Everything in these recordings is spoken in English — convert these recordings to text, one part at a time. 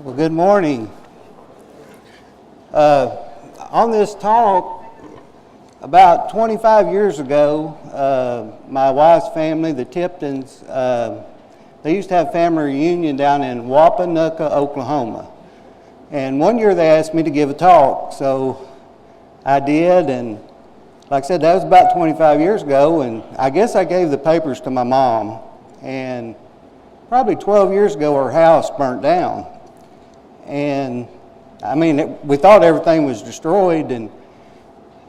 Well, good morning. On this talk, about 25 years ago, my wife's family, the Tiptons, they used to have a family reunion down in Wapanucka, Oklahoma. And one year they asked me to give a talk, so I did, and like I said, that was about 25 years ago, and I guess I gave the papers to my mom. And probably 12 years ago, her house burnt down. And I mean, we thought everything was destroyed, and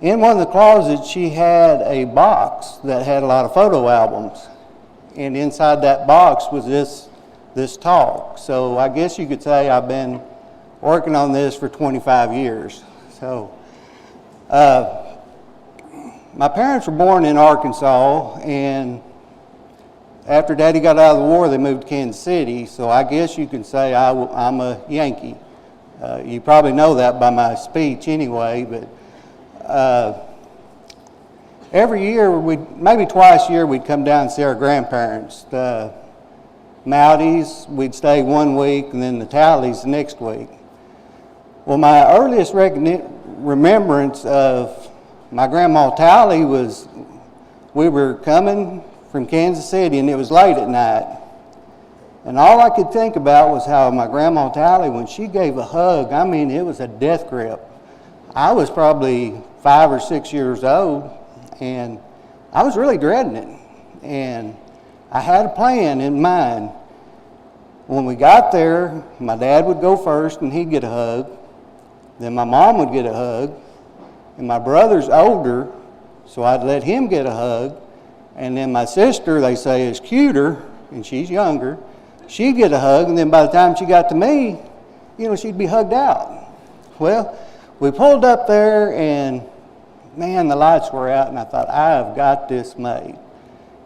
in one of the closets she had a box that had a lot of photo albums, and inside that box was this talk. So I guess you could say I've been working on this for 25 years. So my parents were born in Arkansas, and after Daddy got out of the war, they moved to Kansas City, so I guess you can say I'm a Yankee. You probably know that by my speech anyway, but every year, maybe twice a year, we'd come down and see our grandparents. The Moudys, we'd stay 1 week, and then the Talleys the next week. Well, my earliest remembrance of my grandma Talley was we were coming from Kansas City, and it was late at night. And all I could think about was how my grandma Talley, when she gave a hug, I mean, it was a death grip. I was probably 5 or 6 years old, and I was really dreading it. And I had a plan in mind. When we got there, my dad would go first, and he'd get a hug. Then my mom would get a hug. And my brother's older, so I'd let him get a hug. And then my sister, they say, is cuter, and she's younger. She'd get a hug, and then by the time she got to me, she'd be hugged out. Well, we pulled up there, and man, the lights were out, and I thought, I have got this made.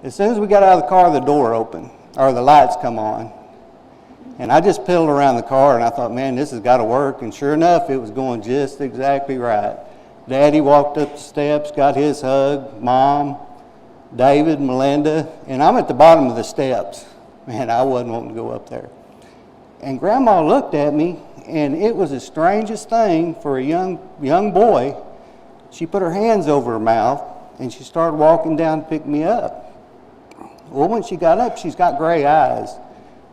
As soon as we got out of the car, the door opened, or the lights come on. And I just piddled around the car, and I thought, man, this has got to work. And sure enough, it was going just exactly right. Daddy walked up the steps, got his hug, Mom, David, Melinda, and I'm at the bottom of the steps. Man, I wasn't wanting to go up there. And Grandma looked at me, and it was the strangest thing for a young boy. She put her hands over her mouth, and she started walking down to pick me up. Well, when she got up, she's got gray eyes,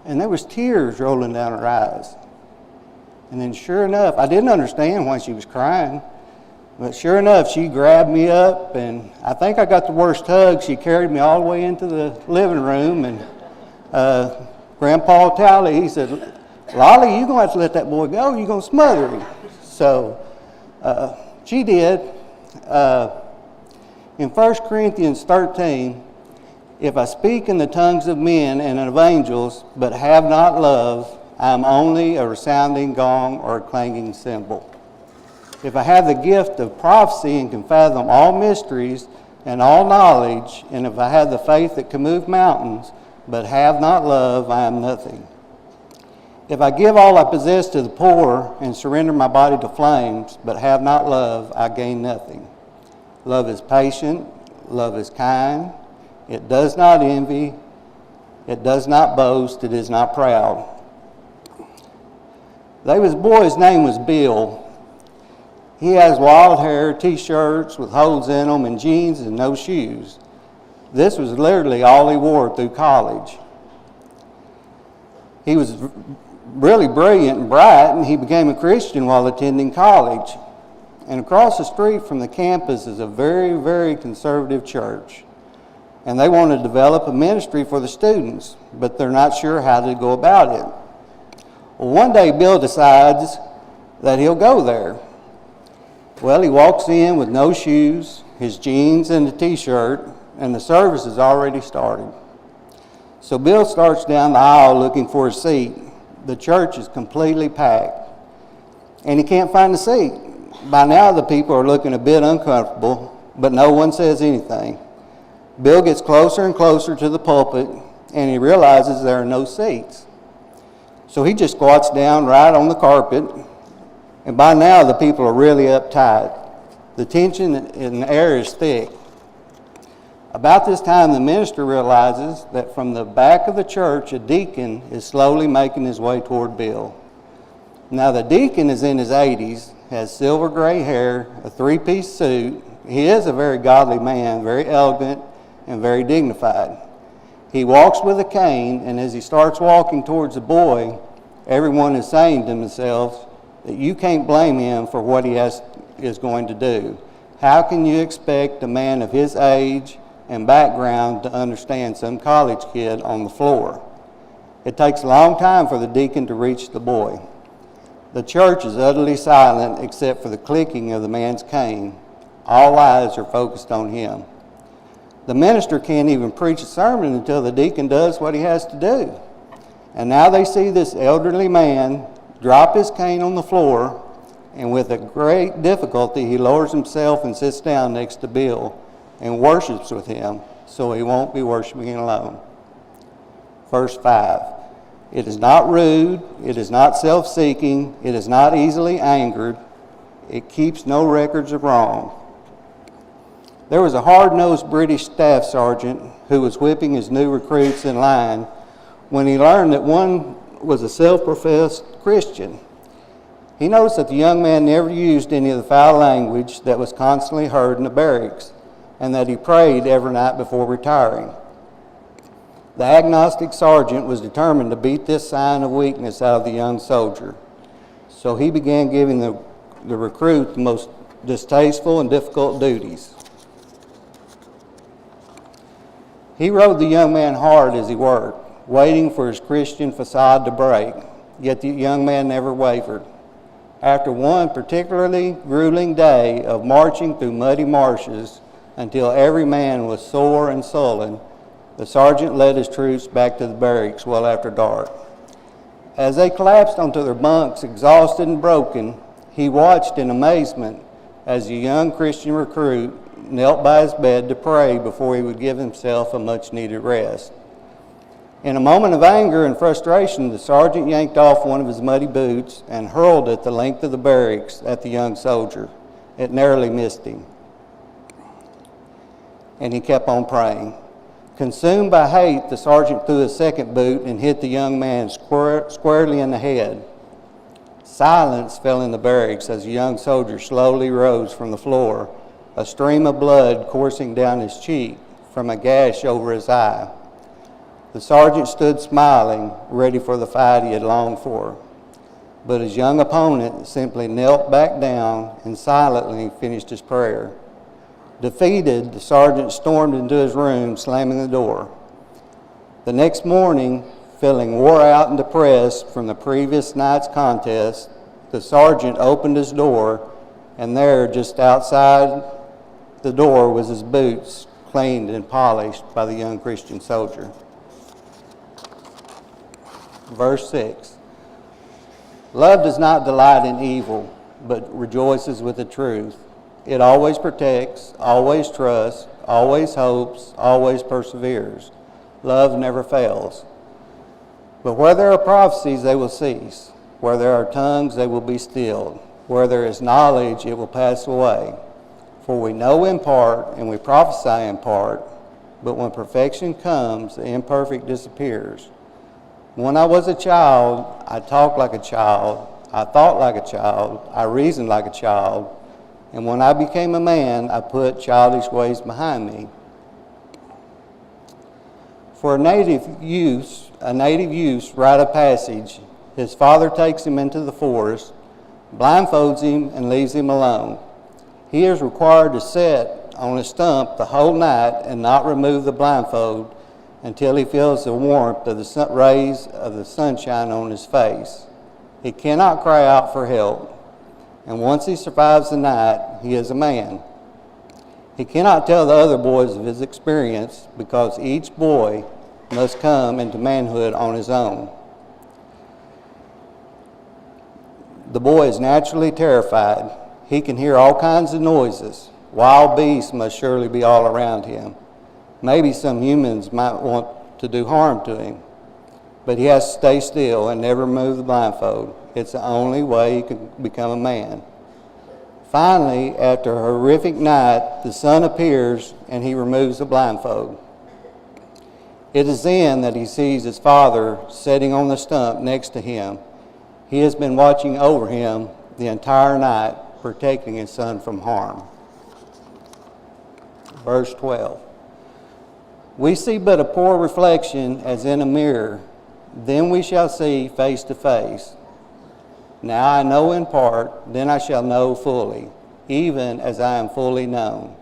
and there was tears rolling down her eyes. And then sure enough, I didn't understand why she was crying, but sure enough, she grabbed me up, and I think I got the worst hug. She carried me all the way into the living room, and Grandpa Talley, he said, Lolly, you're going to have to let that boy go. You're going to smother him. So she did. In 1 Corinthians 13, if I speak in the tongues of men and of angels, but have not love, I am only a resounding gong or a clanging cymbal. If I have the gift of prophecy and can fathom all mysteries and all knowledge, and if I have the faith that can move mountains, but have not love, I am nothing. If I give all I possess to the poor and surrender my body to flames, but have not love, I gain nothing. Love is patient, love is kind, it does not envy, it does not boast, it is not proud. His boy's name was Bill. He has wild hair, t-shirts with holes in them, and jeans and no shoes. This was literally all he wore through college. He was really brilliant and bright, and he became a Christian while attending college. And across the street from the campus is a very, very conservative church. And they want to develop a ministry for the students, but they're not sure how to go about it. Well, one day Bill decides that he'll go there. Well, he walks in with no shoes, his jeans and a t-shirt, and the service has already started. So Bill starts down the aisle looking for a seat. The church is completely packed, and he can't find a seat. By now, the people are looking a bit uncomfortable, but no one says anything. Bill gets closer and closer to the pulpit, and he realizes there are no seats. So he just squats down right on the carpet. And by now, the people are really uptight. The tension in the air is thick. About this time, the minister realizes that from the back of the church, a deacon is slowly making his way toward Bill. Now the deacon is in his 80s, has silver gray hair, a three-piece suit. He is a very godly man, very elegant and very dignified. He walks with a cane, and as he starts walking towards the boy, everyone is saying to themselves that you can't blame him for what he is going to do. How can you expect a man of his age and background to understand some college kid on the floor? It takes a long time for the deacon to reach the boy. The church is utterly silent except for the clicking of the man's cane. All eyes are focused on him. The minister can't even preach a sermon until the deacon does what he has to do. And now they see this elderly man drop his cane on the floor, and with a great difficulty he lowers himself and sits down next to Bill and worships with him so he won't be worshiping alone. Verse 5. It is not rude, it is not self-seeking, it is not easily angered, it keeps no records of wrong. There was a hard-nosed British staff sergeant who was whipping his new recruits in line when he learned that one was a self-professed Christian. He noticed that the young man never used any of the foul language that was constantly heard in the barracks, and that he prayed every night before retiring. The agnostic sergeant was determined to beat this sign of weakness out of the young soldier. So he began giving the recruit the most distasteful and difficult duties. He rode the young man hard as he worked, waiting for his Christian facade to break, yet the young man never wavered. After one particularly grueling day of marching through muddy marshes until every man was sore and sullen, the sergeant led his troops back to the barracks well after dark. As they collapsed onto their bunks, exhausted and broken, he watched in amazement as the young Christian recruit knelt by his bed to pray before he would give himself a much-needed rest. In a moment of anger and frustration, the sergeant yanked off one of his muddy boots and hurled it the length of the barracks at the young soldier. It narrowly missed him. And he kept on praying. Consumed by hate, the sergeant threw a second boot and hit the young man squarely in the head. Silence fell in the barracks as the young soldier slowly rose from the floor, a stream of blood coursing down his cheek from a gash over his eye. The sergeant stood smiling, ready for the fight he had longed for. But his young opponent simply knelt back down and silently finished his prayer. Defeated, the sergeant stormed into his room, slamming the door. The next morning, feeling wore out and depressed from the previous night's contest, the sergeant opened his door, and there, just outside the door, was his boots, cleaned and polished by the young Christian soldier. Verse 6. Love does not delight in evil, but rejoices with the truth. It always protects, always trusts, always hopes, always perseveres. Love never fails. But where there are prophecies, they will cease. Where there are tongues, they will be stilled. Where there is knowledge, it will pass away. For we know in part, and we prophesy in part, but when perfection comes, the imperfect disappears. When I was a child, I talked like a child, I thought like a child, I reasoned like a child, and when I became a man, I put childish ways behind me. For a native youth's rite of passage, his father takes him into the forest, blindfolds him, and leaves him alone. He is required to sit on a stump the whole night and not remove the blindfold until he feels the warmth of the rays of the sunshine on his face. He cannot cry out for help, and once he survives the night, he is a man. He cannot tell the other boys of his experience because each boy must come into manhood on his own. The boy is naturally terrified. He can hear all kinds of noises. Wild beasts must surely be all around him. Maybe some humans might want to do harm to him. But he has to stay still and never move the blindfold. It's the only way he can become a man. Finally, after a horrific night, the sun appears and he removes the blindfold. It is then that he sees his father sitting on the stump next to him. He has been watching over him the entire night, protecting his son from harm. Verse 12. We see but a poor reflection as in a mirror. Then we shall see face to face. Now I know in part, then I shall know fully, even as I am fully known.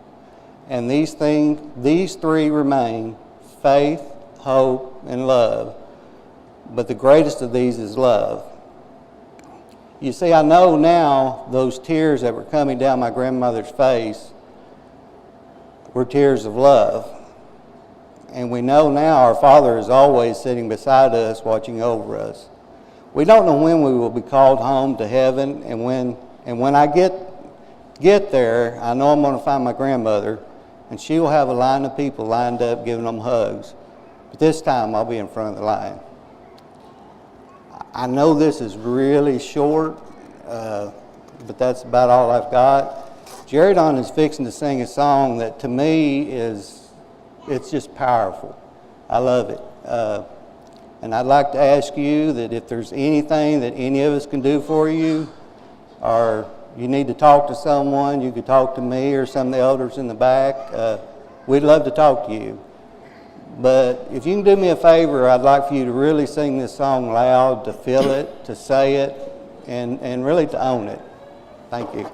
And these three remain: faith, hope, and love. But the greatest of these is love. You see, I know now those tears that were coming down my grandmother's face were tears of love. And we know now our Father is always sitting beside us, watching over us. We don't know when we will be called home to heaven, and when I get there, I know I'm going to find my grandmother, and she will have a line of people lined up giving them hugs. But this time I'll be in front of the line. I know this is really short, but that's about all I've got. Jaredon is fixing to sing a song that to me it's just powerful. I love it. And I'd like to ask you that if there's anything that any of us can do for you, or you need to talk to someone, you could talk to me or some of the elders in the back. We'd love to talk to you. But if you can do me a favor, I'd like for you to really sing this song loud, to feel it, to say it, and really to own it. Thank you.